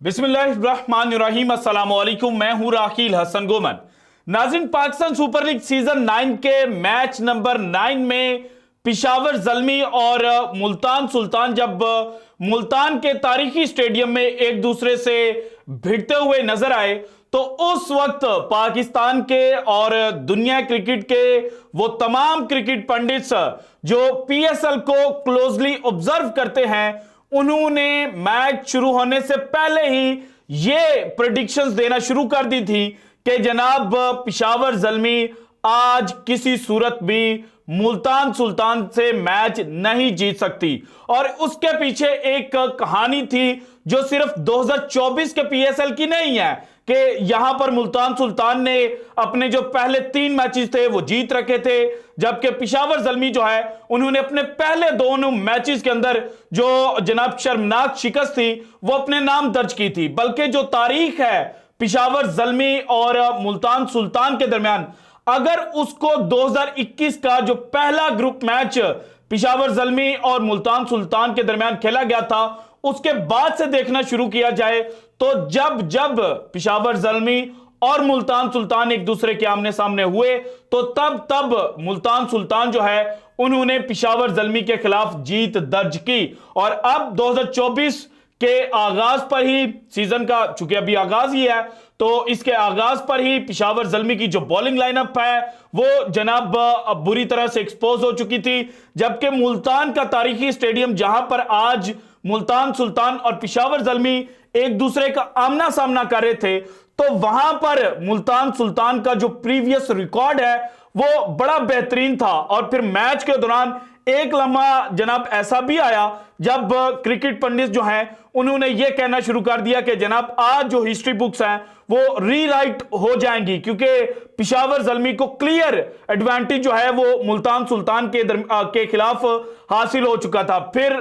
बिस्मिल्लाहिर्रहमानिर्रहीम, अस्सलामुअलैकुम। मैं हूं राकील हसन गोमन। नाज़रीन, पाकिस्तान सुपर लीग सीजन 9 के मैच नंबर 9 में पिशावर ज़ल्मी और मुल्तान सुल्तान जब मुल्तान के तारीखी स्टेडियम में एक दूसरे से भिड़ते हुए नजर आए तो उस वक्त पाकिस्तान के और दुनिया क्रिकेट के वो तमाम क्रिकेट पंडित्स जो पीएसएल को क्लोजली ऑब्जर्व करते हैं, उन्होंने मैच शुरू होने से पहले ही ये प्रेडिक्शंस देना शुरू कर दी थी कि जनाब पिशावर ज़ल्मी आज किसी सूरत भी मुल्तान सुल्तान से मैच नहीं जीत सकती। और उसके पीछे एक कहानी थी जो सिर्फ 2024 के पीएसएल की नहीं है कि यहां पर मुल्तान सुल्तान ने अपने जो पहले 3 मैचेस थे वो जीत रखे थे, जबकि पिशावर ज़ल्मी जो है उन्होंने अपने पहले दोनों मैचेस के अंदर जो जनाब शर्मनाक शिकस्त थी वो अपने नाम दर्ज की थी। बल्कि जो तारीख है पिशावर ज़ल्मी और मुल्तान सुल्तान के दरमियान, अगर उसको 2021 का जो पहला ग्रुप मैच पिशावर ज़ल्मी और मुल्तान सुल्तान के दरमियान खेला गया था उसके बाद से देखना शुरू किया जाए तो जब जब पिशावर ज़ल्मी और मुल्तान सुल्तान एक दूसरे के आमने सामने हुए तो तब तब मुल्तान सुल्तान जो है उन्होंने पिशावर ज़ल्मी के खिलाफ जीत दर्ज की। और अब 2024 के आगाज पर ही, सीजन का चूंकि अभी आगाज ही है, तो इसके आगाज पर ही पिशावर ज़ल्मी की जो बॉलिंग लाइनअप है वो जनाब बुरी तरह से एक्सपोज हो चुकी थी, जबकि मुल्तान का तारीखी स्टेडियम जहां पर आज मुल्तान सुल्तान और पिशावर ज़ल्मी एक दूसरे का आमना सामना कर रहे थे, तो वहां पर मुल्तान सुल्तान का जो प्रीवियस रिकॉर्ड है वो बड़ा बेहतरीन था। और फिर मैच के दौरान एक लम्हा जनाब ऐसा भी आया जब क्रिकेट पंडित जो हैं उन्होंने यह कहना शुरू कर दिया कि जनाब आज जो हिस्ट्री बुक्स हैं वो रीराइट हो जाएंगी, क्योंकि पिशावर ज़ल्मी को क्लियर एडवांटेज जो है वो मुल्तान सुल्तान के खिलाफ हासिल हो चुका था। फिर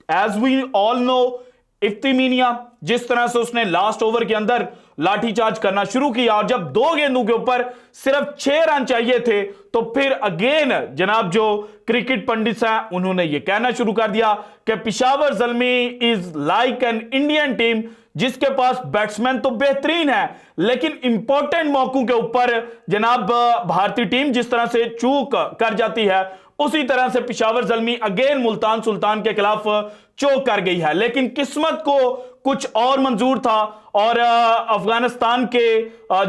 एज वी ऑल नो, इफ्तिमीनिया जिस तरह से उसने लास्ट ओवर के अंदर लाठीचार्ज करना शुरू किया और जब 2 गेंदों के ऊपर सिर्फ 6 रन चाहिए थे तो फिर अगेन जनाब जो क्रिकेट पंडित हैं उन्होंने यह कहना शुरू कर दिया कि Peshawar Zalmi is like an Indian team जिसके पास बैट्समैन तो बेहतरीन है लेकिन इंपॉर्टेंट मौकों के ऊपर जनाब भारतीय टीम जिस तरह से चूक कर जाती है उसी तरह से पिशावर ज़ल्मी अगेन मुल्तान सुल्तान के खिलाफ चौक कर गई है। लेकिन किस्मत को कुछ और मंजूर था और अफगानिस्तान के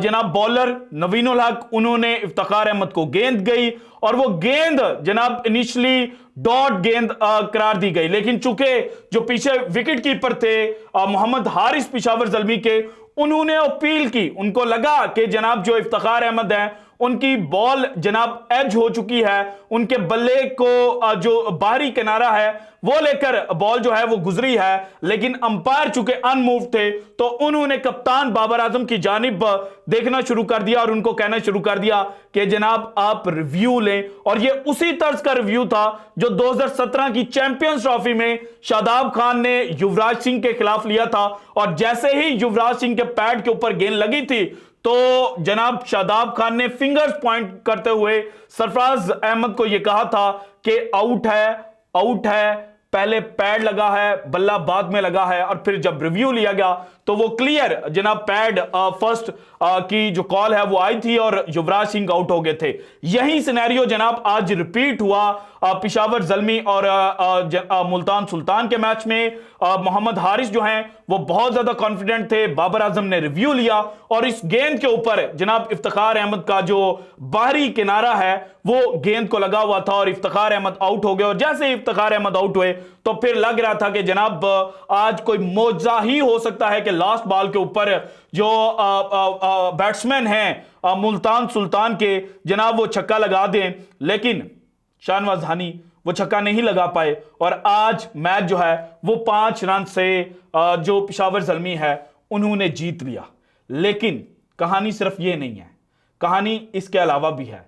जनाब बॉलर नवीन उल हक, उन्होंने इफ्तिखार अहमद को गेंद गई और वो गेंद जनाब इनिशियली डॉट गेंद करार दी गई, लेकिन चूंकि जो पीछे विकेट कीपर थे मोहम्मद हारिस पिशावर ज़ल्मी के, उन्होंने अपील की, उनको लगा कि जनाब जो इफ्तिखार अहमद है उनकी बॉल जनाब एज हो चुकी है, उनके बल्ले को जो बाहरी किनारा है वो लेकर बॉल जो है वो गुजरी है, लेकिन अंपायर चूंकि अनमूव थे तो उन्होंने कप्तान बाबर आजम की जानिब देखना शुरू कर दिया और उनको कहना शुरू कर दिया कि जनाब आप रिव्यू लें। और ये उसी तर्ज का रिव्यू था जो 2017 की चैंपियंस ट्रॉफी में शादाब खान ने युवराज सिंह के खिलाफ लिया था और जैसे ही युवराज सिंह के पैड के ऊपर गेंद लगी थी तो जनाब शादाब खान ने फिंगर्स पॉइंट करते हुए सरफराज अहमद को यह कहा था कि आउट है, आउट है, पहले पैड लगा है, बल्ला बाद में लगा है। और फिर जब रिव्यू लिया गया तो वो क्लियर जनाब पैड फर्स्ट की जो कॉल है वो आई थी और युवराज सिंह आउट हो गए थे। यही सिनेरियो जनाब आज रिपीट हुआ पिशावर ज़ल्मी और मुल्तान सुल्तान के मैच में। मोहम्मद हारिस जो हैं वो बहुत ज्यादा कॉन्फिडेंट थे, बाबर आजम ने रिव्यू लिया और इस गेंद के ऊपर जनाब इफ्तिखार अहमद का जो बाहरी किनारा है वो गेंद को लगा हुआ था और इफ्तिखार अहमद आउट हो गए। और जैसे ही इफ्तिखार अहमद आउट हुए तो फिर लग रहा था कि जनाब आज कोई मौजा ही हो सकता है कि लास्ट बॉल के ऊपर जो बैट्समैन हैं मुल्तान सुल्तान के जनाब वो छक्का लगा दें, लेकिन शाहनवाज हानी वो छक्का नहीं लगा पाए और आज मैच जो है वो 5 रन से जो पिशावर ज़ल्मी है उन्होंने जीत लिया। लेकिन कहानी सिर्फ ये नहीं है, कहानी इसके अलावा भी है।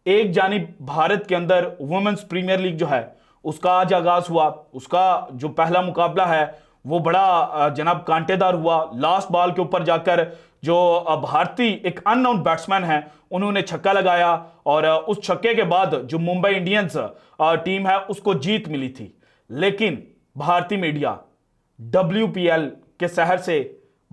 एक जानिब भारत के अंदर वुमेन्स प्रीमियर लीग जो है उसका आज आगाज हुआ, उसका जो पहला मुकाबला है वो बड़ा जनाब कांटेदार हुआ। लास्ट बॉल के ऊपर जाकर जो भारतीय एक अननोन बैट्समैन है उन्होंने छक्का लगाया और उस छक्के के बाद जो मुंबई इंडियंस टीम है उसको जीत मिली थी। लेकिन भारतीय मीडिया WPL के शहर से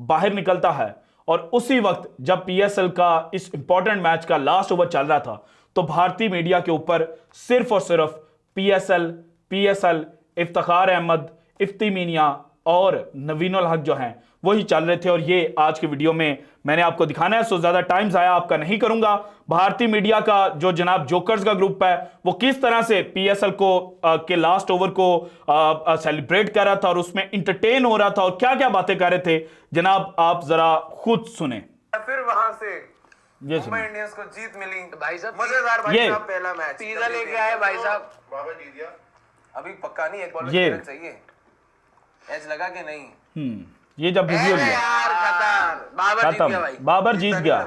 बाहर निकलता है और उसी वक्त जब पीएसएल का इस इंपॉर्टेंट मैच का लास्ट ओवर चल रहा था तो भारतीय मीडिया के ऊपर सिर्फ और सिर्फ पीएसएल, इफ्तिखार अहमद, इफ्ती मीनिया और नवीनुल हक जो हैं वही चल रहे थे। और ये आज के वीडियो में मैंने आपको दिखाना है, सो ज्यादा टाइम जाया आपका नहीं करूंगा। भारतीय मीडिया का जो जनाब जोकर्स का ग्रुप है वो किस तरह से पीएसएल को के लास्ट ओवर को सेलिब्रेट कर रहा था और उसमें इंटरटेन हो रहा था और क्या क्या बातें कर रहे थे, जनाब आप जरा खुद सुने। फिर वहां से ये मुंबई इंडियंस को जीत मिली भाई साहब, मजेदार भाई ये साहब पहला मैच पिज्जा लेके आए भाई साहब। बाबर जीत गया। अभी पक्का नहीं, एक बॉल ये चाहिए, एज लगा के नहीं। ये जब बिजी हो गया यार खतर बाबर जीत गया भाई। खत्म, बाबर जीत गया।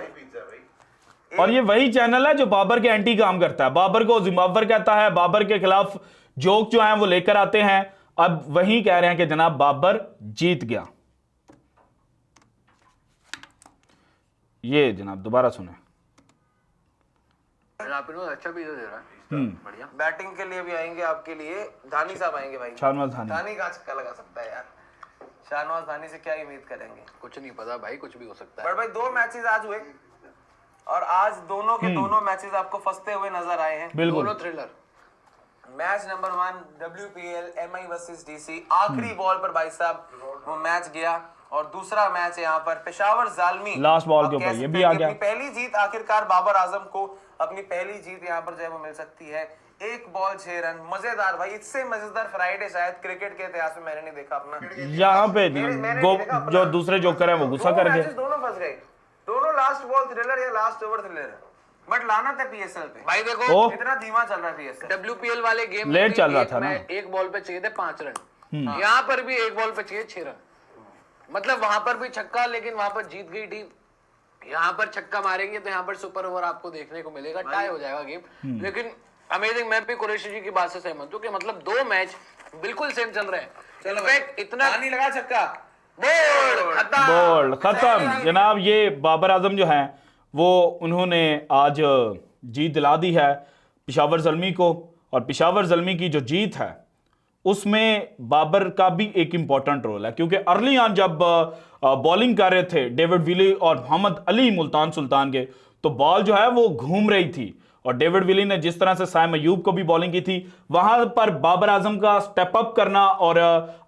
और ये वही चैनल है जो बाबर के एंटी काम करता है, बाबर को जिम्बाब्वे कहता है, बाबर के खिलाफ जोक जो है वो लेकर आते हैं। अब वही कह रहे हैं कि जनाब बाबर जीत गया। ये जनाब दोबारा सुने। अच्छा पिज्जा दे रहा है, बढ़िया। बैटिंग के लिए भी आएंगे आपके लिए, धानी साहब आएंगे भाई। शाहनवाज धानी। धानी का छक्का लगा सकता है यार, शाहनवाज धानी से क्या उम्मीद करेंगे? कुछ नहीं पता भाई, कुछ भी हो सकता है। बट भाई 2 मैचेस आज हुए और आज दोनों के दोनों मैचेस आपको फंसते हुए नजर आए हैं। बिल्कुल दोनों thriller. Match number 1 WPL MI versus DC, आखिरी बॉल पर भाई साहब वो मैच गया। और दूसरा मैच यहाँ पर पेशावर जालमी लास्ट बॉल के ऊपर ये भी आ गया। पहली जीत आखिरकार बाबर आजम को अपनी पहली जीत यहाँ पर जो है वो मिल सकती है। 1 बॉल 6 रन, मजेदार भाई, इससे मजेदार फ्राइडे शायद क्रिकेट के इतिहास में मैंने नहीं देखा अपना। यहाँ पे मैंने जो दूसरे जोकर हैं वो गुस्सा कर गए। दोनों फंस गए, दोनों लास्ट बॉल थ्रिलर या लास्ट ओवर थ्रिलर। बट लानत है पीएसएल पे भाई देखो इतना धीमा चल रहा है पीएसएल। WPL वाले गेम लेट चल रहा था ना। एक बॉल पे चाहिए थे 5 रन, यहाँ पर भी 1 बॉल पे चाहिए 6 रन। मतलब वहां पर भी छक्का, लेकिन वहां पर जीत गई टीम। यहाँ पर छक्का मारेंगे तो यहाँ पर सुपर ओवर आपको देखने को मिलेगा, टाई हो जाएगा गेम। लेकिन अमेजिंग, मैं भी कुरैशी जी की बात से सहमत हूँ कि मतलब 2 मैच बिल्कुल सेम चल रहे हैं। इनफैक्ट इतना नहीं लगा छक्का, बोल्ड खत्म। जनाब ये बाबर आजम जो हैं वो उन्होंने आज जीत दिला दी है पेशावर ज़ल्मी को। और पेशावर ज़ल्मी की जो जीत है उसमें बाबर का भी एक इंपॉर्टेंट रोल है, क्योंकि अर्ली ऑन जब बॉलिंग कर रहे थे डेविड विली और मोहम्मद अली मुल्तान सुल्तान के, तो बॉल जो है वो घूम रही थी और डेविड विली ने जिस तरह से साइम अयूब को भी बॉलिंग की थी, वहां पर बाबर आजम का स्टेप अप करना और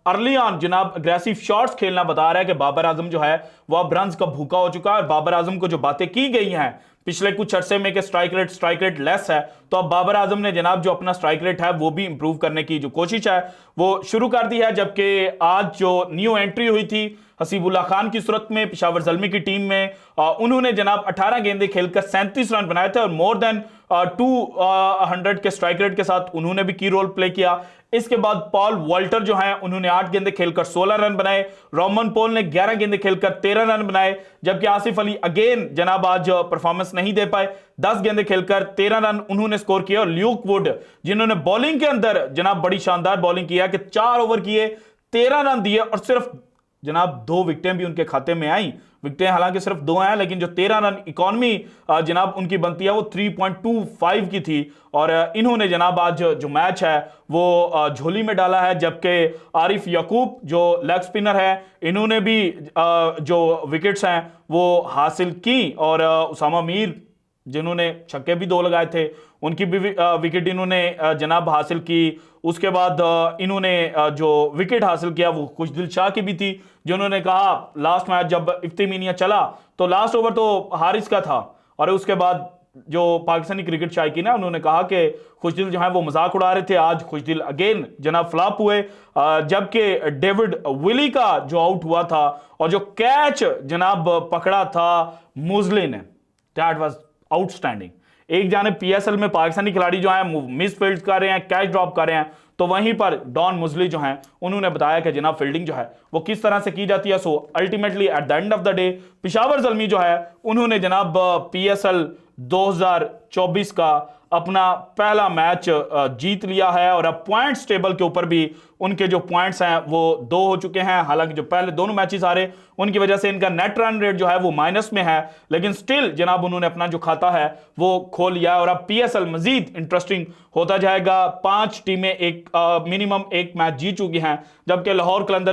अर्ली ऑन जनाब अग्रेसिव शॉट्स खेलना बता रहा है कि बाबर आजम जो है वो अब रन्स का भूखा हो चुका है। और बाबर आजम को जो बातें की गई हैं पिछले कुछ अरसे में कि स्ट्राइक रेट लेस है, तो अब बाबर आजम ने जनाब जो अपना स्ट्राइक रेट है वो भी इंप्रूव करने की जो कोशिश है वो शुरू कर दी है। जबकि आज जो न्यू एंट्री हुई थी हसीबुल्ला खान की सूरत में पेशावर ज़ल्मी की टीम में, उन्होंने जनाब 18 गेंदें खेलकर 37 रन बनाए थे और मोर देन 200 के स्ट्राइक रेट के साथ उन्होंने भी की रोल प्ले किया। इसके बाद पॉल वॉल्टर जो हैं उन्होंने 8 गेंदें खेलकर 16 रन बनाए, रोमन पॉल ने 11 गेंदें खेलकर 13 रन बनाए, जबकि आसिफ अली अगेन जनाब आज परफॉर्मेंस नहीं दे पाए, 10 गेंदें खेलकर 13 रन उन्होंने स्कोर किया। और ल्यूक वुड जिन्होंने बॉलिंग के अंदर जनाब बड़ी शानदार बॉलिंग किया कि 4 ओवर किए, 13 रन दिए और सिर्फ जनाब 2 विकेटें भी उनके खाते में आई। विकेटें हालांकि सिर्फ 2 हैं, लेकिन जो 13 रन इकॉनमी जनाब उनकी बनती है वो 3.25 की थी। और इन्होंने जनाब आज जो मैच है वो झोली में डाला है। जबकि आरिफ याकूब जो लेग स्पिनर है, इन्होंने भी जो विकेट्स हैं वो हासिल की। और उसामा मीर जिन्होंने छक्के भी 2 लगाए थे, उनकी भी विकेट इन्होंने जनाब हासिल की। उसके बाद इन्होंने जो विकेट हासिल किया वो खुशदिल शाह की भी थी, जिन्होंने कहा लास्ट मैच जब इफ्ती मीनिया चला तो लास्ट ओवर तो हारिस का था। और उसके बाद जो पाकिस्तानी क्रिकेट शायकीन है उन्होंने कहा कि खुशदिल जो है वो मजाक उड़ा रहे थे। आज खुशदिल अगेन जनाब फ्लॉप हुए, जबकि डेविड विली का जो आउट हुआ था और जो कैच जनाब पकड़ा था मुजले ने, दैट वाज आउटस्टैंडिंग। एक जाने पीएसएल में पाकिस्तानी खिलाड़ी जो हैं मिस फील्ड कर रहे हैं, कैच ड्रॉप कर रहे हैं, तो वहीं पर डॉन मुजली जो हैं उन्होंने बताया कि जनाब फील्डिंग जो है वो किस तरह से की जाती है। So ultimately at the end of the day Peshawar Zalmi जो है उन्होंने जनाब पीएसएल 2024 का अपना पहला मैच जीत लिया है। और अब पॉइंट्स टेबल के ऊपर भी उनके जो पॉइंट्स हैं वो 2 हो चुके हैं। हालांकि जो पहले दोनों मैचेस हारे उनकी वजह से इनका नेट रन रेट जो है वो माइनस में है, लेकिन स्टिल जनाब उन्होंने अपना जो खाता है वो खोल लिया है। और अब पीएसएल मजीद इंटरेस्टिंग होता जाएगा। 5 टीमें एक मिनिमम 1 मैच जीत चुकी हैं, जबकि लाहौर कलंदर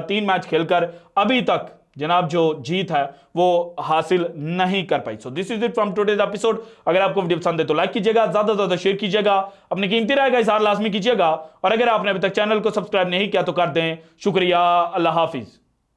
3 मैच खेलकर अभी तक जनाब जो जीत है वो हासिल नहीं कर पाई। So this is it from today's episode. अगर आपको वीडियो पसंद है तो लाइक कीजिएगा, ज्यादा से ज्यादा शेयर कीजिएगा, अपनी कीमती राय का इज़हार लाजमी कीजिएगा, और अगर आपने अभी तक चैनल को सब्सक्राइब नहीं किया तो कर दें। शुक्रिया, अल्लाह हाफिज।